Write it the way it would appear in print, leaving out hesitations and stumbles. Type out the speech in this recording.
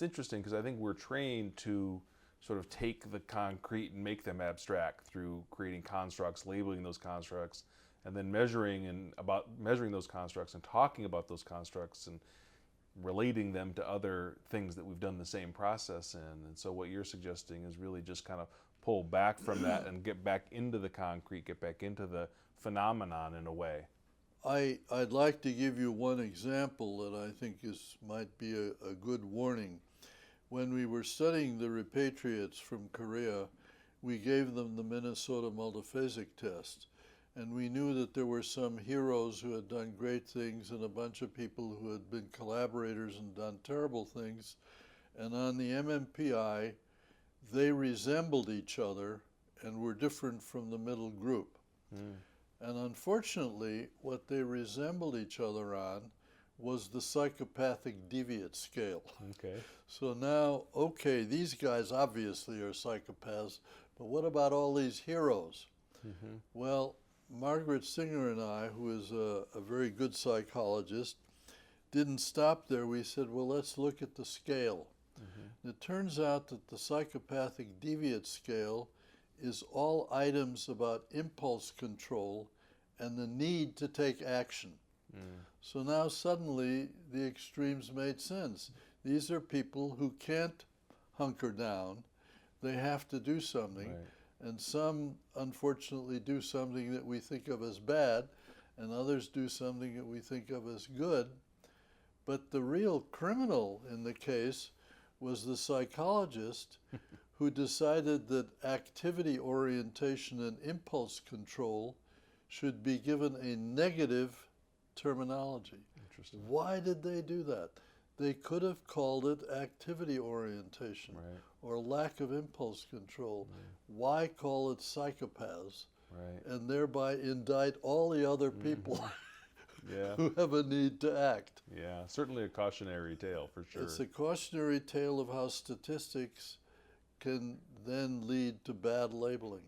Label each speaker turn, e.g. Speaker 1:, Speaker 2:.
Speaker 1: it's interesting because I think we're trained to sort of take the concrete and make them abstract through creating constructs, labeling those constructs, and then measuring those constructs and talking about those constructs and relating them to other things that we've done the same process in. And so what you're suggesting is really just kind of pull back from that and get back into the concrete, get back into the phenomenon in a way.
Speaker 2: I'd like to give you one example that I think might be a good warning. When we were studying the repatriates from Korea, we gave them the Minnesota multiphasic test. And we knew that there were some heroes who had done great things and a bunch of people who had been collaborators and done terrible things. And on the MMPI, they resembled each other and were different from the middle group. Mm. And unfortunately, what they resembled each other on was the psychopathic deviate scale.
Speaker 1: Okay.
Speaker 2: So now, okay, these guys obviously are psychopaths, but what about all these heroes? Mm-hmm. Well, Margaret Singer and I, who is a very good psychologist, didn't stop there. We said, well, let's look at the scale. Mm-hmm. It turns out that the psychopathic deviate scale is all items about impulse control and the need to take action. Mm. So now suddenly the extremes made sense. These are people who can't hunker down. They have to do something. Right. And some, unfortunately, do something that we think of as bad, and others do something that we think of as good. But the real criminal in the case was the psychologist who decided that activity orientation and impulse control should be given a negative terminology.
Speaker 1: Interesting.
Speaker 2: Why did they do that? They could have called it activity orientation, right, or lack of impulse control. Right. Why call it psychopaths? Right. And thereby indict all the other people yeah, who have a need to act.
Speaker 1: Yeah, certainly a cautionary tale for sure.
Speaker 2: It's a cautionary tale of how statistics can then lead to bad labeling.